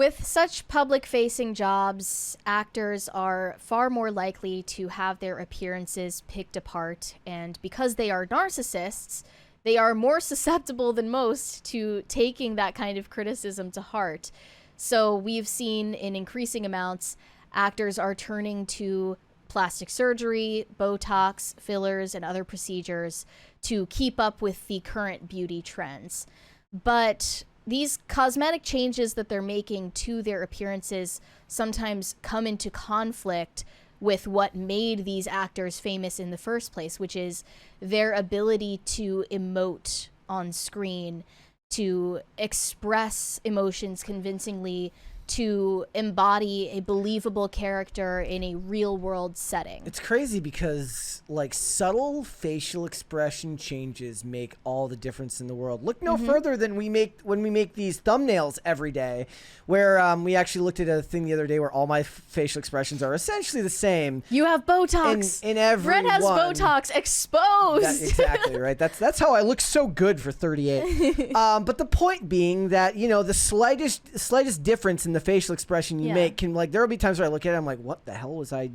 With such public-facing jobs, actors are far more likely to have their appearances picked apart, and because they are narcissists, they are more susceptible than most to taking that kind of criticism to heart. So we've seen in increasing amounts, actors are turning to plastic surgery, Botox, fillers, and other procedures to keep up with the current beauty trends. But these cosmetic changes that they're making to their appearances sometimes come into conflict with what made these actors famous in the first place, which is their ability to emote on screen, to express emotions convincingly, to embody a believable character in a real world setting. It's crazy because like subtle facial expression changes make all the difference in the world. Look no further than when we make these thumbnails every day, where we actually looked at a thing the other day where all my facial expressions are essentially the same. You have Botox. In every Red has one. Botox exposed. Exactly right. That's how I look so good for 38. But the point being that the slightest difference in the facial expression you make can, like, there will be times where I look at it, I'm like, what the hell was I,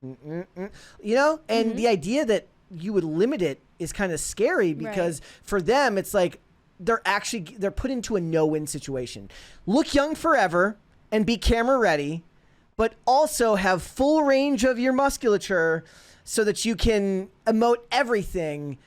and the idea that you would limit it is kind of scary because for them it's like they're put into a no-win situation. Look young forever and be camera ready, but also have full range of your musculature so that you can emote everything.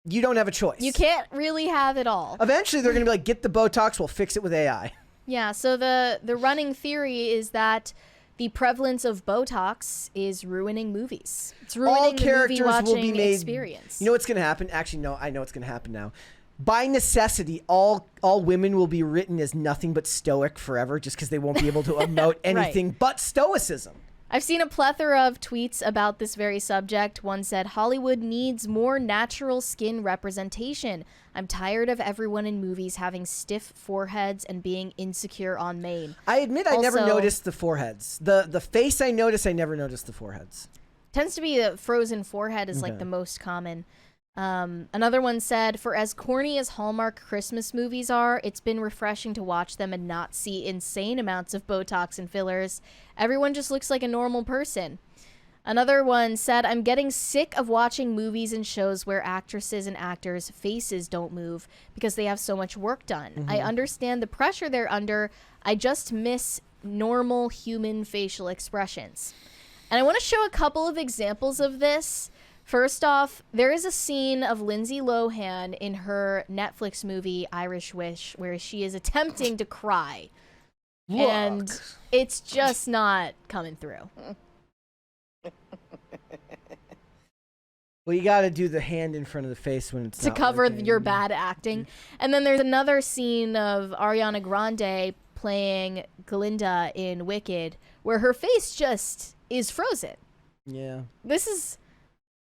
You don't have a choice. You can't really have it all. Eventually they're gonna be like, get the Botox, we'll fix it with AI. Yeah, so the running theory is that the prevalence of Botox is ruining movies. It's ruining All the characters movie watching will be made, experience. You know what's going to happen? Actually, no, I know what's going to happen now. By necessity, all women will be written as nothing but stoic forever just because they won't be able to emote anything but stoicism. I've seen a plethora of tweets about this very subject. One said, Hollywood needs more natural skin representation. I'm tired of everyone in movies having stiff foreheads and being insecure on main. I admit I never noticed the foreheads. The face I noticed, I never noticed the foreheads. Tends to be a frozen forehead is like the most common. Another one said, for as corny as Hallmark Christmas movies are, it's been refreshing to watch them and not see insane amounts of Botox and fillers. Everyone just looks like a normal person. Another one said, I'm getting sick of watching movies and shows where actresses and actors' faces don't move because they have so much work done. I understand the pressure they're under. I just miss normal human facial expressions. And I want to show a couple of examples of this. First off, there is a scene of Lindsay Lohan in her Netflix movie Irish Wish where she is attempting to cry. Look. And it's just not coming through. Well, you got to do the hand in front of the face when it's to not cover working. your bad acting. And then there's another scene of Ariana Grande playing Glinda in Wicked where her face just is frozen. Yeah. This is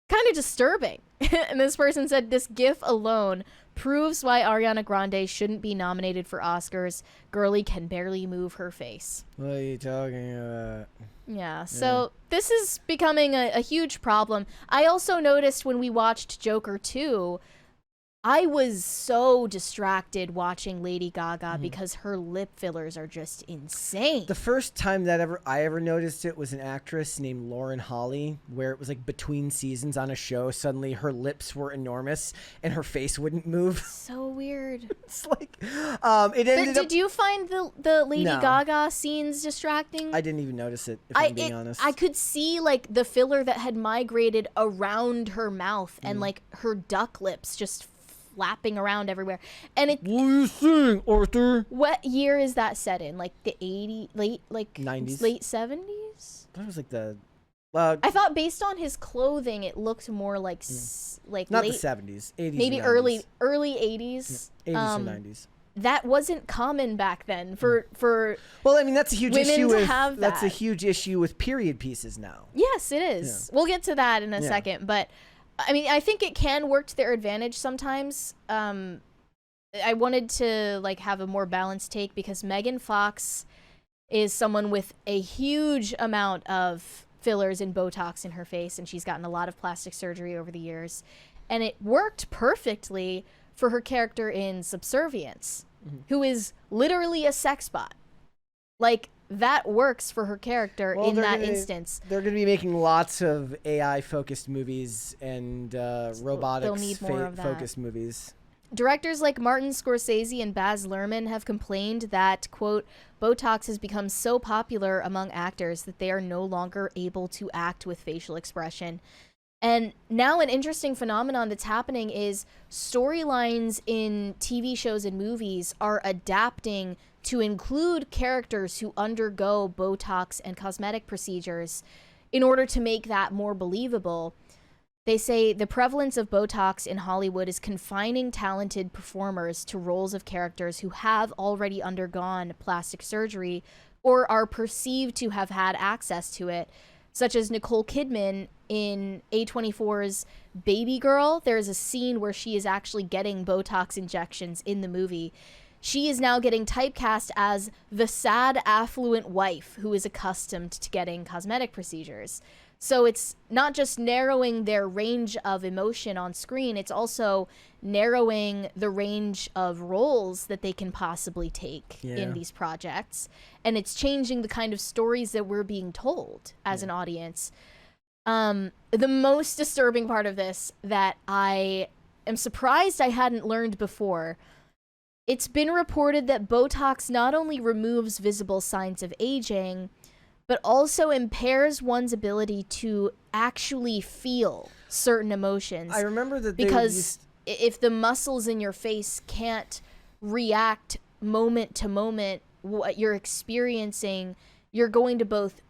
kind of disturbing. And this person said, this gif alone proves why Ariana Grande shouldn't be nominated for Oscars. Girlie can barely move her face. What are you talking about? Yeah, so this is becoming a huge problem. I also noticed when we watched Joker 2, I was so distracted watching Lady Gaga because her lip fillers are just insane. The first time that I ever noticed it was an actress named Lauren Holly, where it was like between seasons on a show. Suddenly her lips were enormous and her face wouldn't move. So weird. It's like, it ended up. Did you find the Lady Gaga scenes distracting? I didn't even notice it, if I'm being honest. I could see like the filler that had migrated around her mouth and like her duck lips just flapping around everywhere. And it. What are you saying, Arthur? What year is that set in? Like the 80s, late 90s, late 70s? That was like the. I thought based on his clothing, it looked more like like not late, the 70s, 80s, maybe early 80s, 80s and 90s. That wasn't common back then for. Well, I mean that's a huge women issue to with have that's a that. huge issue with period pieces now. Yes, it is. We'll get to that in a second, but I mean, I think it can work to their advantage sometimes. I wanted to like have a more balanced take because Megan Fox is someone with a huge amount of fillers and Botox in her face, and she's gotten a lot of plastic surgery over the years, and it worked perfectly for her character in Subservience, who is literally a sex bot. Like, that works for her character in that instance. They're going to be making lots of AI-focused movies and They'll robotics need more of that. focused movies. Directors like Martin Scorsese and Baz Luhrmann have complained that, quote, Botox has become so popular among actors that they are no longer able to act with facial expression. And now an interesting phenomenon that's happening is storylines in TV shows and movies are adapting to include characters who undergo Botox and cosmetic procedures in order to make that more believable. They say the prevalence of Botox in Hollywood is confining talented performers to roles of characters who have already undergone plastic surgery or are perceived to have had access to it, such as Nicole Kidman in A24's Baby Girl. There's a scene where she is actually getting Botox injections in the movie. She is now getting typecast as the sad, affluent wife who is accustomed to getting cosmetic procedures. So it's not just narrowing their range of emotion on screen, it's also narrowing the range of roles that they can possibly take in these projects. And it's changing the kind of stories that we're being told as an audience. The most disturbing part of this that I am surprised I hadn't learned before, it's been reported that Botox not only removes visible signs of aging, but also impairs one's ability to actually feel certain emotions. I remember that because if the muscles in your face can't react moment to moment what you're experiencing, you're going to both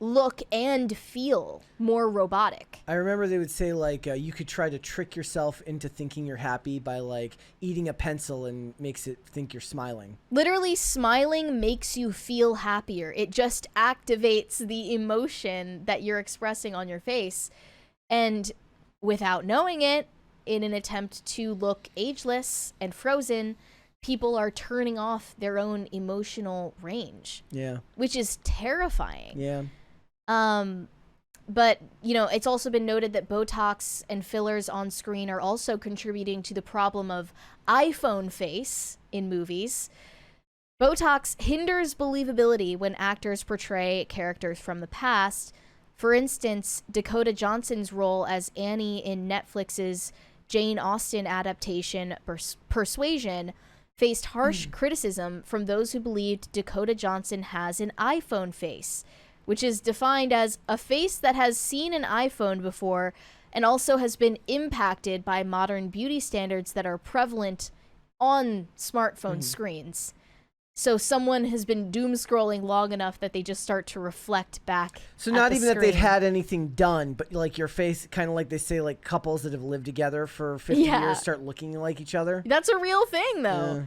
look and feel more robotic. I remember they would say, like, you could try to trick yourself into thinking you're happy by, like, eating a pencil and makes it think you're smiling. Literally, smiling makes you feel happier. It just activates the emotion that you're expressing on your face. And without knowing it, in an attempt to look ageless and frozen, people are turning off their own emotional range. Yeah. Which is terrifying. Yeah. But, you know, it's also been noted that Botox and fillers on screen are also contributing to the problem of iPhone face in movies. Botox hinders believability when actors portray characters from the past. For instance, Dakota Johnson's role as Annie in Netflix's Jane Austen adaptation Persuasion faced harsh criticism from those who believed Dakota Johnson has an iPhone face, which is defined as a face that has seen an iPhone before and also has been impacted by modern beauty standards that are prevalent on smartphone screens. So someone has been doom scrolling long enough that they just start to reflect back. So not even that they've screen. had anything done, but like your face, kind of like they say, like couples that have lived together for 50 years start looking like each other. That's a real thing, though.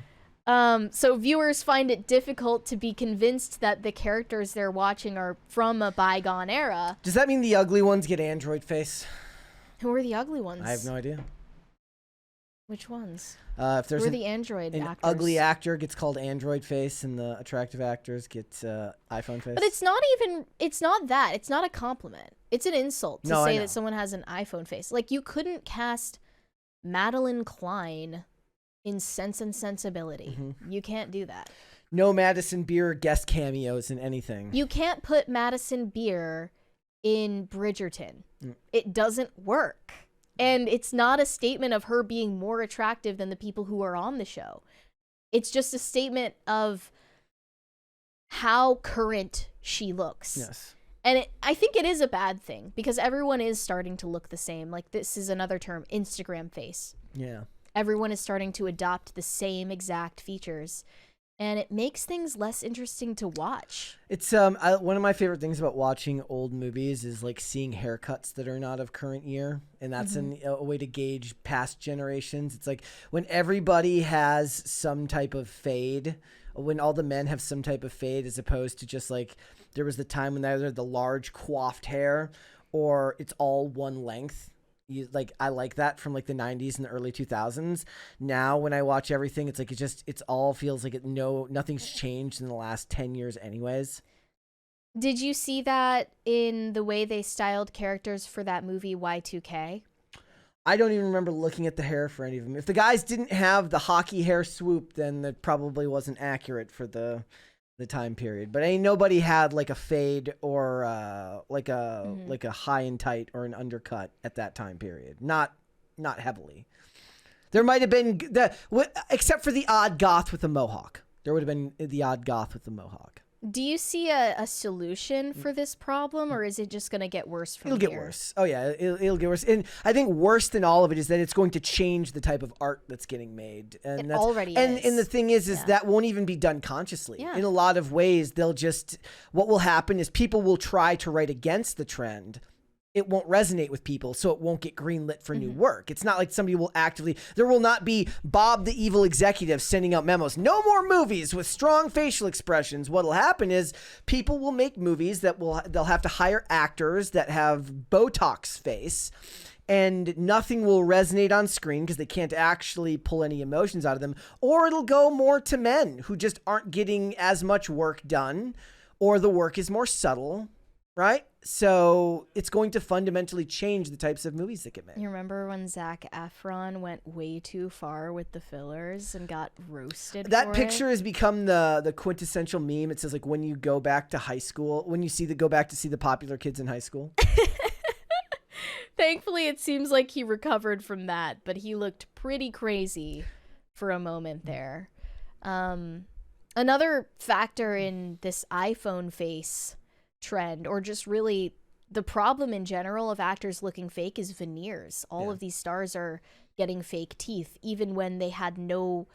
So viewers find it difficult to be convinced that the characters they're watching are from a bygone era. Does that mean the ugly ones get android face? Who are the ugly ones? I have no idea. Which ones? If there's Who are the android an actors? ugly actor gets called android face, and the attractive actors get iPhone face. But it's not that. It's not a compliment. It's an insult to say that someone has an iPhone face. Like, you couldn't cast Madeline Klein in Sense and Sensibility. You can't do that. No Madison Beer guest cameos in anything. You can't put Madison Beer in Bridgerton. It doesn't work. And it's not a statement of her being more attractive than the people who are on the show. It's just a statement of how current she looks. Yes. And I think it is a bad thing because everyone is starting to look the same. Like, this is another term, Instagram face. Yeah. Everyone is starting to adopt the same exact features, and it makes things less interesting to watch. It's one of my favorite things about watching old movies is like seeing haircuts that are not of current year, and that's a way to gauge past generations. It's like when everybody has some type of fade, when all the men have some type of fade, as opposed to just like there was the time when either the large coiffed hair or it's all one length. I like that from like the 90s and the early 2000s. Now when I watch everything, it's like it's all feels like nothing's changed in the last 10 years anyways. Did you see that in the way they styled characters for that movie Y2K? I don't even remember looking at the hair for any of them. If the guys didn't have the hockey hair swoop, then that probably wasn't accurate for the the time period, but ain't nobody had like a fade or like a high and tight or an undercut at that time period. Not heavily. There might have been except for the odd goth with a mohawk. There would have been the odd goth with the mohawk. Do you see a solution for this problem, or is it just going to get worse from It'll here? get worse. Oh, yeah, it'll get worse. And I think worse than all of it is that it's going to change the type of art that's getting made. And It already is. And the thing is that won't even be done consciously. Yeah. In a lot of ways, what will happen is people will try to write against the trend. It won't resonate with people, so it won't get greenlit for new work. It's not like somebody will there will not be Bob the evil executive sending out memos. No more movies with strong facial expressions. What'll happen is people will make movies they'll have to hire actors that have Botox face, and nothing will resonate on screen because they can't actually pull any emotions out of them. Or it'll go more to men who just aren't getting as much work done, or the work is more subtle. Right? So it's going to fundamentally change the types of movies that get made. You remember when Zac Efron went way too far with the fillers and got roasted That for picture it? has become the quintessential meme. It says, like, when you go back to high school, when you go back to see the popular kids in high school. Thankfully, it seems like he recovered from that, but he looked pretty crazy for a moment there. Another factor in this iPhone face trend, or just really the problem in general of actors looking fake, is veneers. All of these stars are getting fake teeth, even when they had no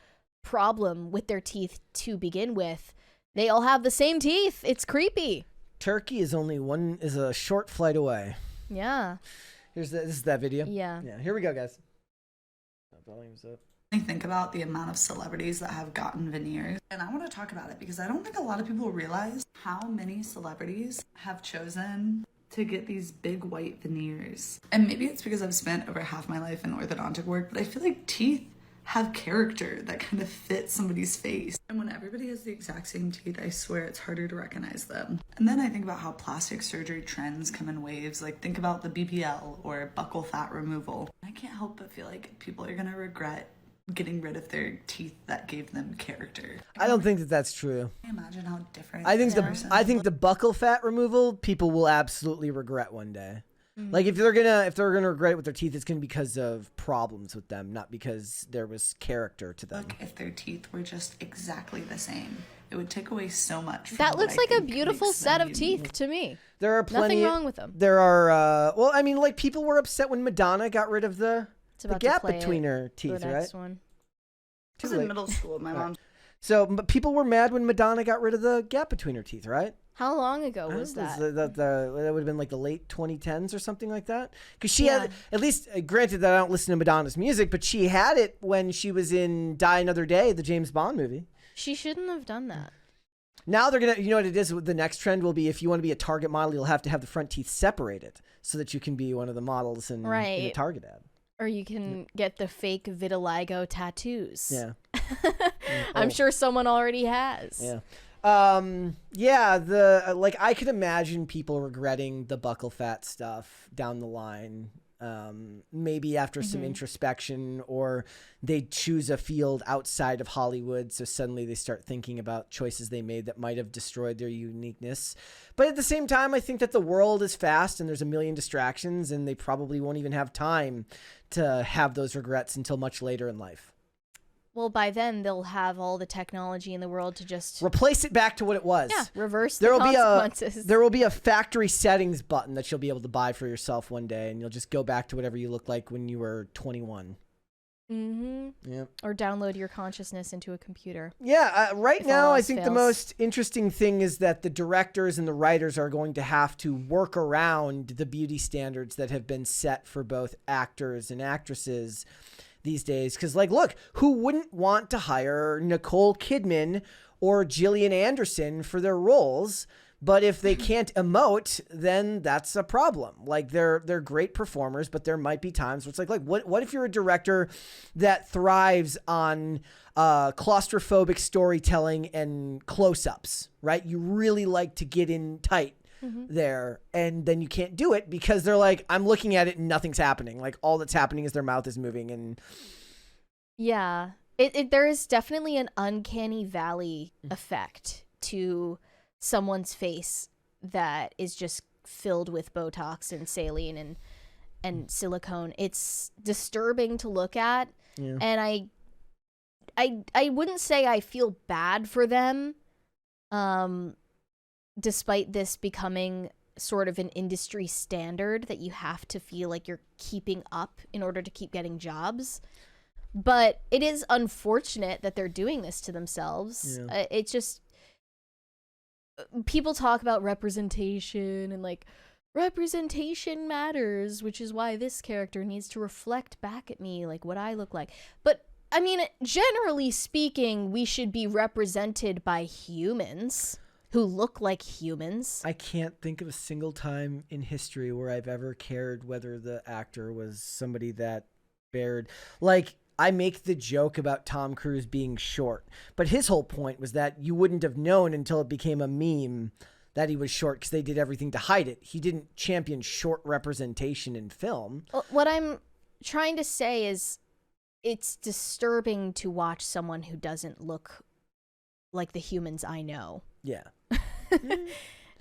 problem with their teeth to begin with. They all have the same teeth. It's creepy. Turkey is a short flight away. Yeah. This is that video. Yeah. Here we go, guys. Volume's up. I think about the amount of celebrities that have gotten veneers, and I want to talk about it because I don't think a lot of people realize how many celebrities have chosen to get these big white veneers. And maybe it's because I've spent over half my life in orthodontic work, but I feel like teeth have character that kind of fits somebody's face. And when everybody has the exact same teeth, I swear it's harder to recognize them. And then I think about how plastic surgery trends come in waves. Like, think about the BBL or buccal fat removal. I can't help but feel like people are gonna regret getting rid of their teeth that gave them character. I don't think that's true. Can you imagine how different I think the the buccal fat removal people will absolutely regret one day. Like if they're gonna regret it with their teeth, it's gonna be because of problems with them, not because there was character to them. Look, if their teeth were just exactly the same, it would take away so much. From That what looks I like a think beautiful makes set them of teeth unique. to me. There are plenty. Nothing wrong with them. There are. Well, I mean, like people were upset when Madonna got rid of the About to gap play between it her for teeth, the right? next one. I was in middle school. My mom. So but people were mad when Madonna got rid of the gap between her teeth, right? How long ago was that? That would have been like the late 2010s or something like that. Because she had, at least, granted that I don't listen to Madonna's music, but she had it when she was in Die Another Day, the James Bond movie. She shouldn't have done that. Now they're you know what it is? The next trend will be if you want to be a Target model, you'll have to have the front teeth separated so that you can be one of the models in a Target ad. Or you can get the fake vitiligo tattoos. Yeah. I'm sure someone already has. Yeah. Like I could imagine people regretting the buccal fat stuff down the line. Maybe after some introspection, or they choose a field outside of Hollywood, so suddenly they start thinking about choices they made that might have destroyed their uniqueness. But at the same time, I think that the world is fast and there's a million distractions, and they probably won't even have time to have those regrets until much later in life. Well, by then they'll have all the technology in the world to just replace it back to what it was. Yeah, reverse the consequences. There will be a factory settings button that you'll be able to buy for yourself one day, and you'll just go back to whatever you looked like when you were 21. Yeah. Or download your consciousness into a computer. Yeah. Right now, I think the fails. most interesting thing is that the directors and the writers are going to have to work around the beauty standards that have been set for both actors and actresses these days. Because, like, look, who wouldn't want to hire Nicole Kidman or Gillian Anderson for their roles? But if they can't emote, then that's a problem. Like they're great performers, but there might be times where it's like what if you're a director that thrives on claustrophobic storytelling and close-ups, right? You really like to get in tight there, and then you can't do it because they're like, I'm looking at it and nothing's happening. Like all that's happening is their mouth is moving. And yeah, there is definitely an uncanny valley effect to someone's face that is just filled with Botox and saline and silicone. It's disturbing to look at. Yeah. And I wouldn't say I feel bad for them, despite this becoming sort of an industry standard that you have to feel like you're keeping up in order to keep getting jobs. But it is unfortunate that they're doing this to themselves. Yeah. It's just, people talk about representation and like, representation matters, which is why this character needs to reflect back at me like what I look like. But I mean, generally speaking, we should be represented by humans who look like humans. I can't think of a single time in history where I've ever cared whether the actor was somebody that bared, like, I make the joke about Tom Cruise being short, but his whole point was that you wouldn't have known until it became a meme that he was short because they did everything to hide it. He didn't champion short representation in film. What I'm trying to say is it's disturbing to watch someone who doesn't look like the humans I know. Yeah.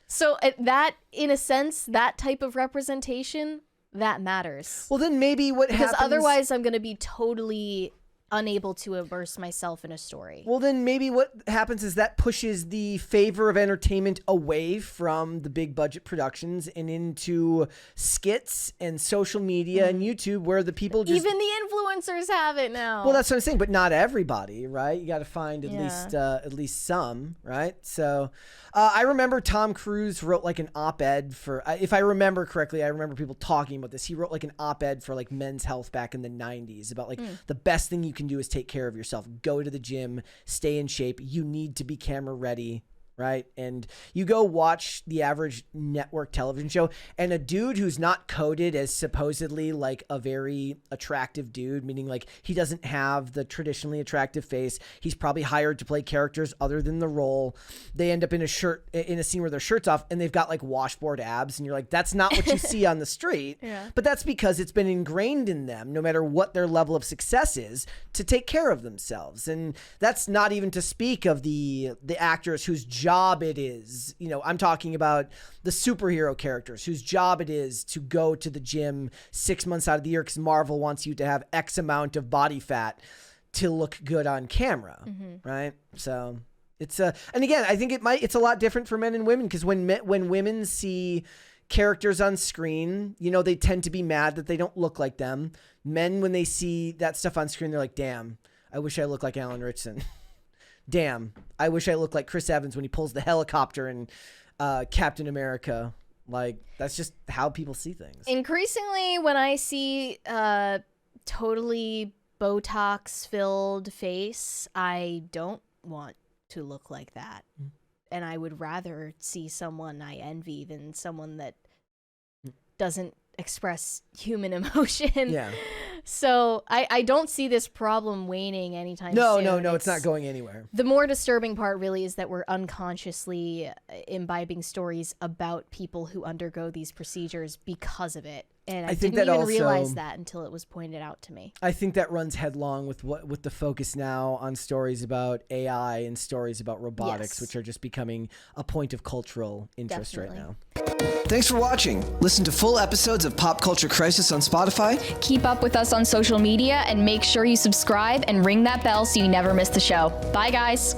So that, in a sense, that type of representation, that matters. Well, then maybe what happens... Because otherwise I'm going to be totally unable to immerse myself in a story. Well, then maybe what happens is that pushes the favor of entertainment away from the big budget productions and into skits and social media and YouTube, where the people just... Even the influencers have it now. Well, that's what I'm saying, but not everybody, right? You got to find at least some, right? So I remember Tom Cruise wrote like an op-ed for, if I remember correctly, I remember people talking about this. He wrote like an op-ed for like Men's Health back in the 90s about like the best thing you can do is take care of yourself. Go to the gym, stay in shape. You need to be camera ready, right? And you go watch the average network television show, and a dude who's not coded as supposedly like a very attractive dude, meaning like he doesn't have the traditionally attractive face. He's probably hired to play characters other than the role. They end up in a scene where their shirt's off and they've got like washboard abs, and you're like, that's not what you see on the street. Yeah. But that's because it's been ingrained in them, no matter what their level of success is, to take care of themselves. And that's not even to speak of the actors whose job it is, I'm talking about the superhero characters whose job it is to go to the gym 6 months out of the year because Marvel wants you to have X amount of body fat to look good on camera, right? So it's and again, I think it's a lot different for men and women, because when women see characters on screen, they tend to be mad that they don't look like them. Men, when they see that stuff on screen, they're like, damn, I wish I looked like Alan Ritchson. Damn, I wish I looked like Chris Evans when he pulls the helicopter in Captain America. Like, that's just how people see things. Increasingly, when I see totally Botox-filled face, I don't want to look like that. And I would rather see someone I envy than someone that doesn't express human emotion. Yeah. So I don't see this problem waning anytime soon. No, it's not going anywhere. The more disturbing part really is that we're unconsciously imbibing stories about people who undergo these procedures because of it. And I didn't even realize that until it was pointed out to me. I think that runs headlong with the focus now on stories about AI and stories about robotics, which are just becoming a point of cultural interest right now. Thanks for watching. Listen to full episodes of Pop Culture Crisis on Spotify. Keep up with us on social media and make sure you subscribe and ring that bell so you never miss the show. Bye, guys.